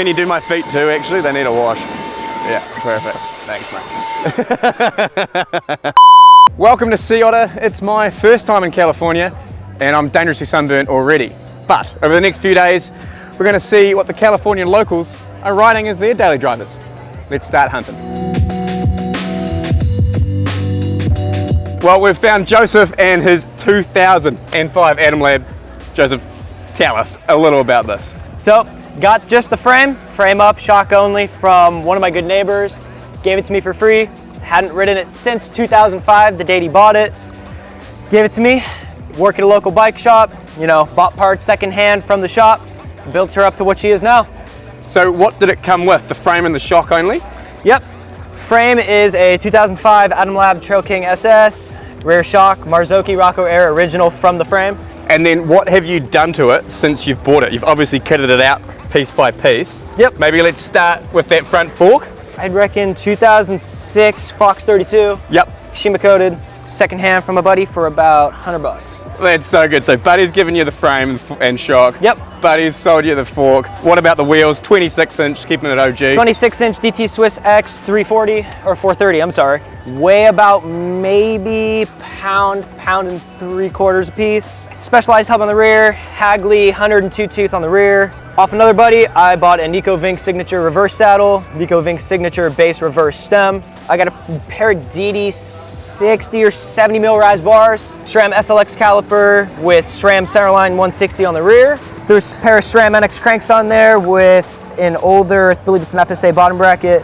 Can you do my feet too, actually? They need a wash. Yeah, perfect. Thanks, mate. Welcome to Sea Otter. It's my first time in California and I'm dangerously sunburnt already. But over the next few days, we're going to see what the Californian locals are riding as their daily drivers. Let's start hunting. Well, we've found Joseph and his 2005 Atomlab. Joseph, tell us a little about this. So, got just the frame up, shock only, from one of my good neighbors. Gave it to me for free. Hadn't ridden it since 2005, the date he bought it. Gave it to me, work at a local bike shop, you know, bought parts secondhand from the shop, built her up to what she is now. So what did it come with, the frame and the shock only? Yep, frame is a 2005 Atomlab Trail King SS, rear shock, Marzocchi Rocco Air original from the frame. And then what have you done to it since you've bought it? You've obviously kitted it out piece by piece. Yep. Maybe let's start with that front fork. I'd reckon 2006 Fox 32. Yep. Shima coated, secondhand from a buddy for about 100 bucks. That's so good. So Buddy's given you the frame and shock. Yep. Buddy's sold you the fork. What about the wheels? 26 inch, keeping it OG. 26 inch DT Swiss X 340 or 430, I'm sorry. Weigh about maybe pound and 3/4 a piece. Specialized hub on the rear, Hagley 102 tooth on the rear. Off another buddy, I bought a Nico Vink Signature reverse saddle, Nico Vink Signature base reverse stem. I got a pair of DD 60 or 70 mil rise bars, SRAM SLX caliper with SRAM centerline 160 on the rear. There's a pair of SRAM NX cranks on there with an older, I believe it's an FSA bottom bracket.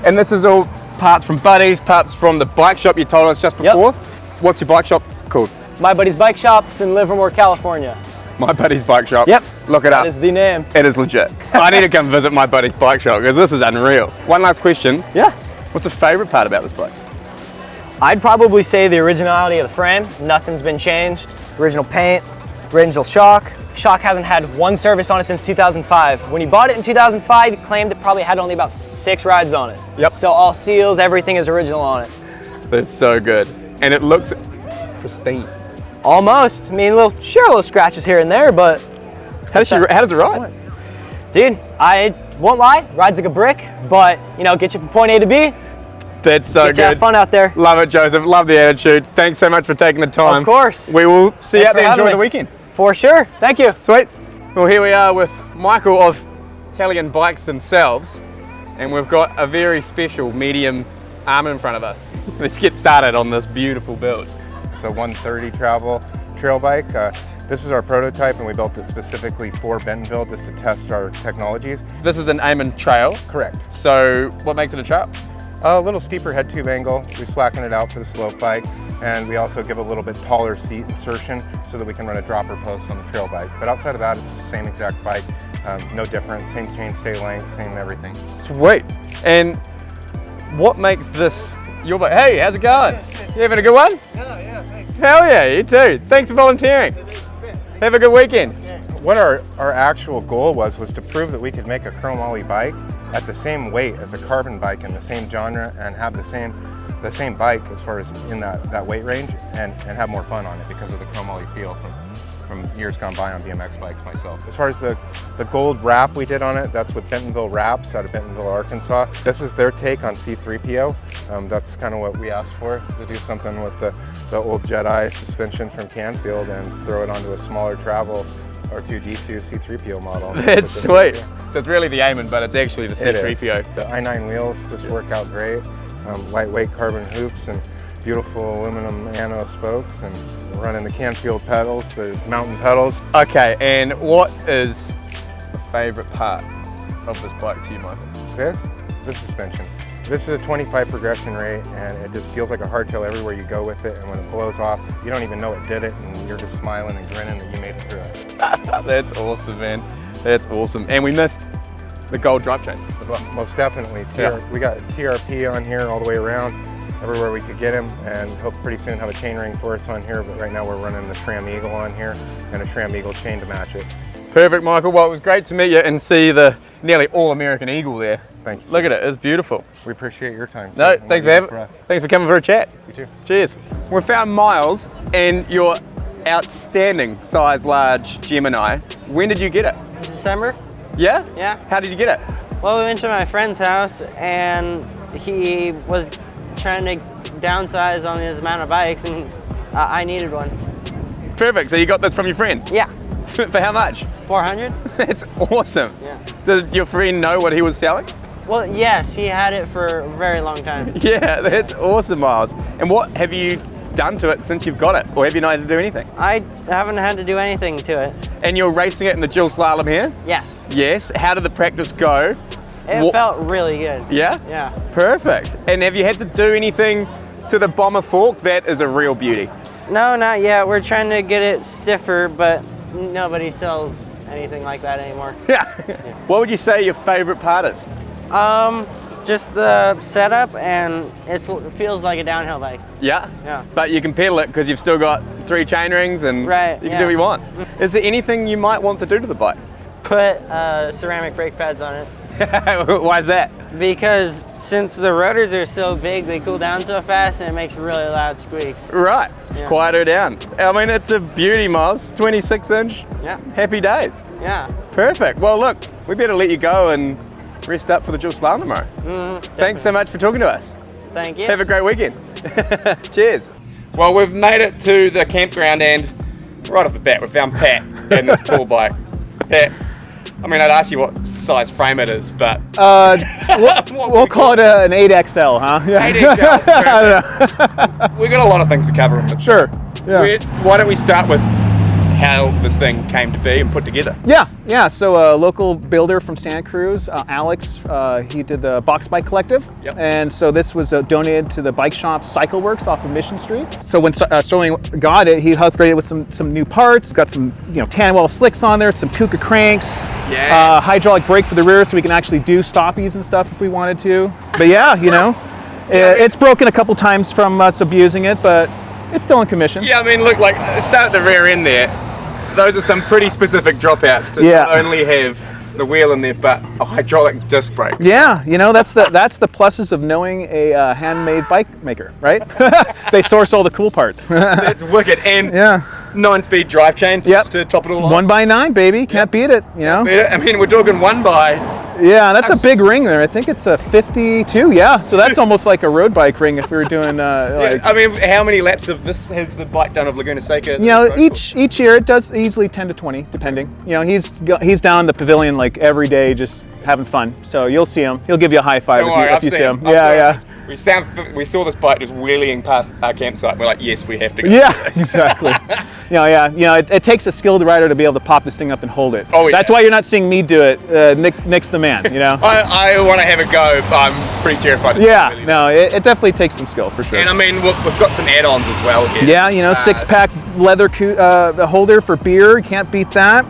And this is all parts from Buddy's, parts from the bike shop you told us just before. Yep. What's your bike shop called? My Buddy's Bike Shop. It's in Livermore, California. My Buddy's Bike Shop. Yep. Look it up. That is the name. It is legit. I need to come visit My Buddy's Bike Shop because this is unreal. One last question. Yeah. What's the favorite part about this bike? I'd probably say the originality of the frame. Nothing's been changed. Original paint, original shock. Shock hasn't had one service on it since 2005. When he bought it in 2005, he claimed it probably had only about 6 rides on it. Yep. So all seals, everything is original on it. That's so good. And it looks pristine. Almost. I mean, little scratches here and there, but How does it ride? dude, I won't lie, rides like a brick, but you know, get you from point A to B. That's so Get you have good. fun out there. Love it, Joseph. Love the attitude. Thanks so much for taking the time. Of course. We will see you Thanks out there. for having Enjoy me. the weekend. For sure. Thank you. Sweet. Well, here we are with Michael of Hellion Bikes themselves, and we've got a very special medium Aamen in front of us. Let's get started on this beautiful build. It's a 130 travel trail bike. This is our prototype, and we built it specifically for Bentonville just to test our technologies. This is an Aamen trail. Correct. So what makes it a trail? A little steeper head tube angle. We slacken it out for the slope bike, and we also give a little bit taller seat insertion so that we can run a dropper post on the trail bike. But outside of that, it's the same exact bike, no difference, same chainstay length, same everything. Sweet. And what makes this your bike? Hey, how's it going? You having a good one? Yeah, thanks. Hell yeah, you too. Thanks for volunteering. Have a good weekend. What our actual goal was to prove that we could make a chromoly bike at the same weight as a carbon bike in the same genre and have the same bike as far as in that weight range and have more fun on it because of the chromoly feel from years gone by on BMX bikes myself. As far as the gold wrap we did on it, that's with Bentonville Wraps out of Bentonville, Arkansas. This is their take on C3PO. That's kind of what we asked for, to do something with the old Jedi suspension from Canfield and throw it onto a smaller travel R2-D2 C3PO model. That's sweet. So it's really the Aamen, but it's actually the C3PO. The I9 wheels just work out great. Lightweight carbon hoops and beautiful aluminum anno spokes, and running the Canfield pedals, the mountain pedals. Okay, and what is the favorite part of this bike to you, Michael? The suspension. This is a 25 progression rate, and it just feels like a hardtail everywhere you go with it, and when it blows off, you don't even know it did it, and you're just smiling and grinning that you made it through it. That's awesome, man. That's awesome. And we missed the gold drivetrain as well. Most definitely. We got TRP on here all the way around, everywhere we could get him, and hope pretty soon have a chainring for us on here, but right now we're running the Tram Eagle on here, and a Tram Eagle chain to match it. Perfect, Michael. Well, it was great to meet you and see the nearly all-American eagle there. Thank you. Look at it, it's beautiful. We appreciate your time. No, thanks for coming for a chat. You too. Cheers. We found Miles and your outstanding size large Gemini. When did you get it? December. Yeah? Yeah. How did you get it? Well, we went to my friend's house and he was trying to downsize on his amount of bikes and I needed one. Perfect, so you got this from your friend? Yeah. For how much? 400? That's awesome. Yeah. Did your friend know what he was selling? Well, yes, he had it for a very long time. Yeah, that's awesome, Miles. And what have you done to it since you've got it? Or have you not had to do anything? I haven't had to do anything to it. And you're racing it in the dual slalom here? Yes. Yes. How did the practice go? It felt really good. Yeah? Yeah. Perfect. And have you had to do anything to the bomber fork? That is a real beauty. No, not yet. We're trying to get it stiffer, but nobody sells anything like that anymore. Yeah. What would you say your favorite part is? Just the setup, and it feels like a downhill bike. Yeah? Yeah. But you can pedal it because you've still got 3 chain rings and Right, you can do what you want. Is there anything you might want to do to the bike? Put ceramic brake pads on it. Why is that? Because since the rotors are so big, they cool down so fast and it makes really loud squeaks. Right, Yeah. quiet her down. I mean, it's a beauty, Miles. 26 inch, Yeah. happy days. Yeah. Perfect. Well, look, we better let you go and rest up for the dual slalom tomorrow. Thanks so much for talking to us. Thank you. Have a great weekend. Cheers. Well, we've made it to the campground and right off the bat, we found Pat in this tall bike. Pat, I mean, I'd ask you what size frame it is, but... we'll call it an 8XL, huh? 8XL. We've got a lot of things to cover in this. Sure. Yeah. Why don't we start with how this thing came to be and put together? Yeah. So a local builder from Santa Cruz, Alex, he did the Box Bike Collective. Yep. And so this was donated to the bike shop Cycle Works off of Mission Street. So when Sterling got it, he upgraded with some new parts, got some Cannondale slicks on there, some Kuka cranks, hydraulic brake for the rear so we can actually do stoppies and stuff if we wanted to. But yeah, it's broken a couple times from us abusing it, but it's still in commission. Yeah, I mean, look, like, start at the rear end there. Those are some pretty specific dropouts to not only have the wheel in there, but a hydraulic disc brake. Yeah, that's the pluses of knowing a handmade bike maker, right? They source all the cool parts. That's wicked. And 9-speed drive chain just to top it all off. 1x9, baby. Can't beat it, I mean, we're talking 1x. Yeah, that's a big ring there. I think it's a 52, so that's almost like a road bike ring if we were doing I mean, how many laps of this has the bike done of Laguna Seca? Each year it does easily 10 to 20, depending. He's down in the pavilion like every day just having fun. So you'll see him. He'll give you a high five if you see him. We saw this bike just wheeling past our campsite. We're like, yes, we have to go. Yeah, exactly. It takes a skilled rider to be able to pop this thing up and hold it. Oh, yeah. That's why you're not seeing me do it. Nick's the man, I want to have a go, but I'm pretty terrified. It definitely takes some skill for sure. And I mean, we've got some add-ons as well here. Yeah, 6-pack leather holder for beer. You can't beat that.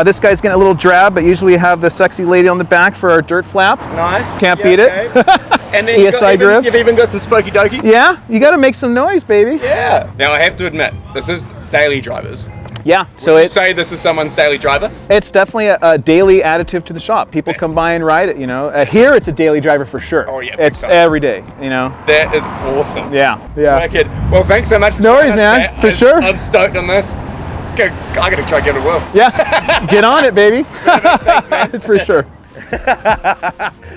This guy's getting a little drab, but usually we have the sexy lady on the back for our dirt flap. Nice. Can't beat it. And then you've even got some spokey dokies. Yeah, you got to make some noise, baby. Yeah. Now I have to admit, this is daily drivers. Yeah. So it's say this is someone's daily driver. It's definitely a daily additive to the shop. People come by and ride it. Here it's a daily driver for sure. Oh yeah. It's every day. That is awesome. Yeah. Wicked. Well, thanks so much for no worries, man. For sure. I'm stoked on this. I gotta try to give it a whirl. Yeah. Get on it, baby. Thanks, man. For sure.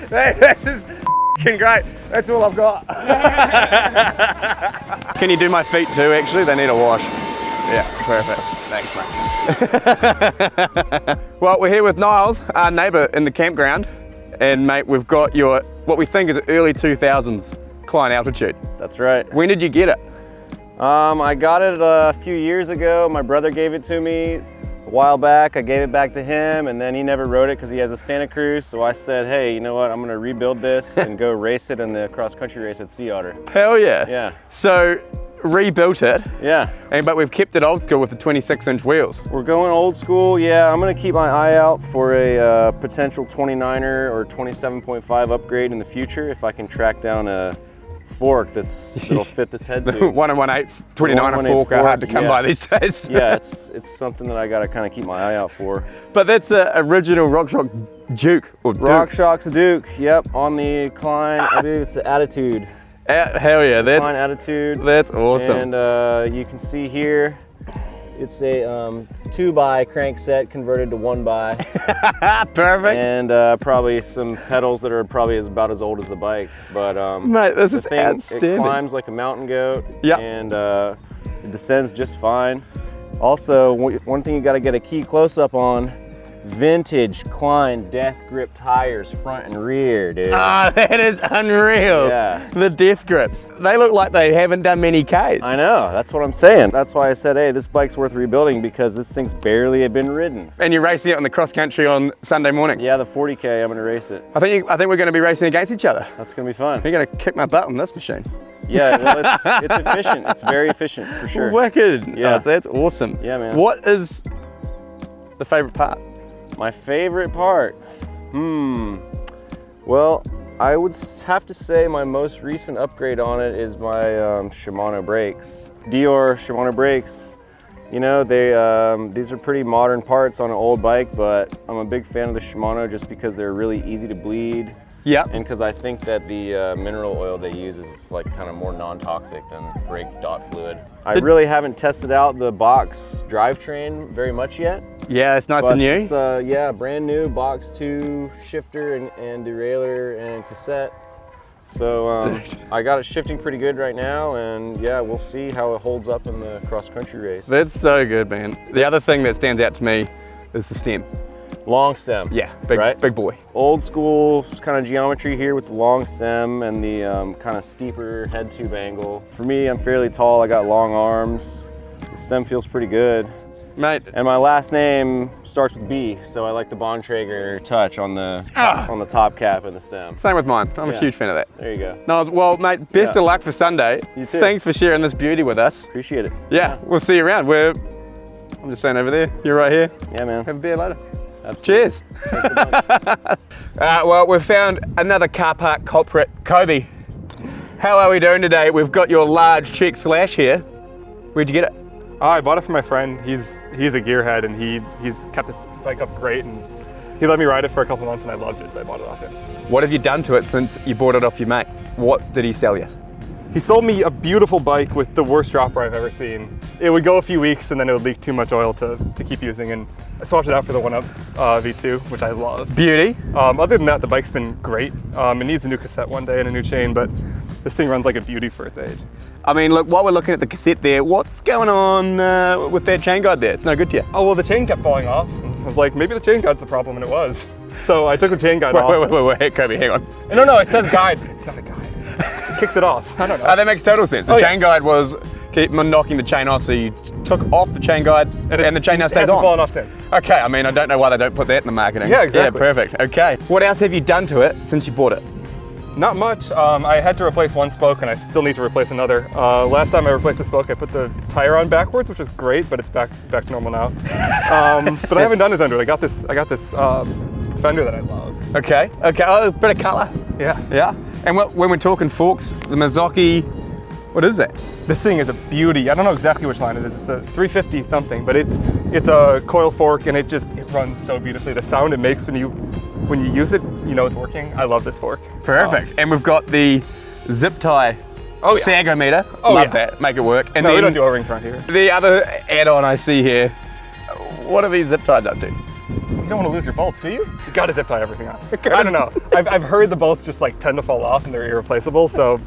This is great. That's all I've got. Can you do my feet too, actually? They need a wash. Yeah, perfect. Thanks, mate. Well, we're here with Niles, our neighbour in the campground. And mate, we've got your, what we think is early 2000s Klein Attitude. That's right. When did you get it? I got it a few years ago. My brother gave it to me a while back. I gave it back to him, and then he never rode it because he has a Santa Cruz. So I said, hey, you know what? I'm going to rebuild this and go race it in the cross-country race at Otter. Hell yeah. Yeah. So, rebuilt it. Yeah. But we've kept it old school with the 26-inch wheels. We're going old school. Yeah, I'm going to keep my eye out for a potential 29er or 27.5 upgrade in the future if I can track down a fork that'll fit this head tube. 1-1/8 29er fork are hard to come by these days. Yeah, it's something that I got to kind of keep my eye out for. But that's an original RockShox Duke or Duke. RockShox Duke, yep, on the Klein, I believe it's the Attitude. Hell yeah, that's Klein Attitude. That's awesome. And you can see here, It's a 2x crank set converted to 1x. Perfect. And probably some pedals that are probably about as old as the bike. But mate, this is thing, outstanding. It climbs like a mountain goat. Yeah. And it descends just fine. Also, one thing you got to get a key close up on, vintage Klein death grip tires front and rear, dude. Ah, that is unreal. Yeah. The death grips. They look like they haven't done many Ks. I know, that's what I'm saying. That's why I said, hey, this bike's worth rebuilding because this thing's barely been ridden. And you're racing it on the cross country on Sunday morning. Yeah, the 40K, I'm gonna race it. I think we're going to be racing against each other. That's gonna be fun. You're going to kick my butt on this machine. Yeah, well, it's efficient. It's very efficient, for sure. Wicked. Yeah. Oh, that's awesome. Yeah, man. What is the favorite part? My favorite part? Well, I would have to say my most recent upgrade on it is my Shimano brakes. Dior Shimano brakes. You know, these are pretty modern parts on an old bike, but I'm a big fan of the Shimano just because they're really easy to bleed. Yeah. And because I think that the mineral oil they use is like kind of more non-toxic than brake dot fluid. I really haven't tested out the box drivetrain very much yet. Yeah, it's nice But and new. it's yeah, brand new box 2 shifter and derailleur and cassette. So I got it shifting pretty good right now, and yeah, we'll see how it holds up in the cross-country race. That's so good, man. The other thing that stands out to me is the stem. Long stem. Yeah, big boy. Old school kind of geometry here with the long stem and the kind of steeper head tube angle. For me, I'm fairly tall, I got long arms. The stem feels pretty good. Mate. And my last name starts with B, so I like the Bontrager touch on the top cap and the stem. Same with mine. I'm a huge fan of that. There you go. No, well, mate, best of luck for Sunday. You too. Thanks for sharing this beauty with us. Appreciate it. Yeah, we'll see you around. I'm just standing over there. You're right here. Yeah, man. Have a beer later. Absolutely. Cheers. Well, we've found another car park culprit, Kobe. How are we doing today? We've got your large Czech Slash here. Where'd you get it? I bought it from my friend. He's a gearhead, and he's kept his bike up great, and he let me ride it for a couple months, and I loved it, so I bought it off him. What have you done to it since you bought it off your mate? What did he sell you? He sold me a beautiful bike with the worst dropper I've ever seen. It would go a few weeks, and then it would leak too much oil to keep using, and I swapped it out for the 1UP V2, which I love. Beauty. Other than that, the bike's been great. It needs a new cassette one day and a new chain, but this thing runs like a beauty for its age. I mean, look, while we're looking at the cassette there, what's going on with that chain guide there? It's no good to you. Oh, well, the chain kept falling off. I was like, maybe the chain guide's the problem, and it was. So I took the chain guide off. Wait, Kobe, hang on. No, it says guide. It's not a guide. It kicks it off. I don't know. That makes total sense. The chain guide was keep knocking the chain off, so you took off the chain guide and the chain now stays on. It hasn't fallen off since. Okay, I mean, I don't know why they don't put that in the marketing. Yeah, exactly. Yeah, perfect. Okay. What else have you done to it since you bought it? Not much. I had to replace one spoke, and I still need to replace another. Last time I replaced the spoke, I put the tire on backwards, which is great, but it's back to normal now. But I haven't done a ton to it. I got this fender that I love. Okay. Oh, a bit of color. Yeah. And when we're talking forks, the Mazzocchi, what is that? This thing is a beauty. I don't know exactly which line it is. It's a 350 something, but it's a coil fork, and it runs so beautifully. The sound it makes when you use it, you know it's working. I love this fork. Perfect. And we've got the zip tie sagometer. Love that. Make it work. And no, then we don't do O-rings around here. The other add-on I see here, what are these zip ties up to? You don't want to lose your bolts, do you? You got to zip tie everything on. I don't know. I've heard the bolts just like tend to fall off and they're irreplaceable. So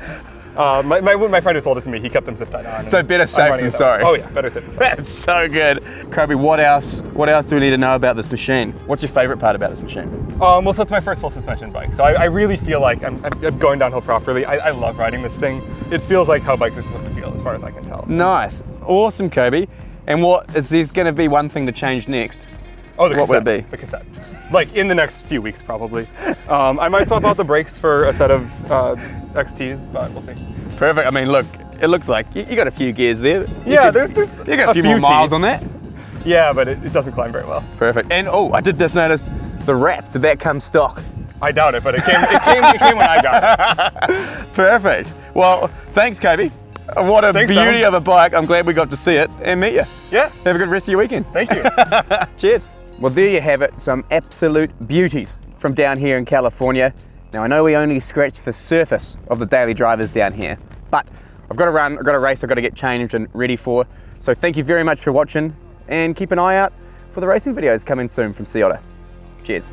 my friend who sold it to me, he kept them zip tied on. So better safe than sorry. Oh yeah, better safe than sorry. That's so good. Kobe, what else do we need to know about this machine? What's your favorite part about this machine? Well, so it's my first full suspension bike. So I really feel like I'm going downhill properly. I love riding this thing. It feels like how bikes are supposed to feel as far as I can tell. Nice. Awesome, Kobe. And there's going to be one thing to change next? Oh, the cassette. What would it be? The cassette. Like in the next few weeks, probably. I might swap out the brakes for a set of XTs, but we'll see. Perfect. I mean, look, it looks like you got a few gears there. You got a few more miles on that. Yeah, but it doesn't climb very well. Perfect. And I did just notice the wrap. Did that come stock? I doubt it, but it came when I got it. Perfect. Well, thanks, Kobe. What a beauty of a bike. I'm glad we got to see it and meet you. Yeah. Have a good rest of your weekend. Thank you. Cheers. Well, there you have it, some absolute beauties from down here in California. Now, I know we only scratched the surface of the daily drivers down here, but I've got to run, I've got to race, I've got to get changed and ready for. So thank you very much for watching. and keep an eye out for the racing videos coming soon from Sea Otter. Cheers.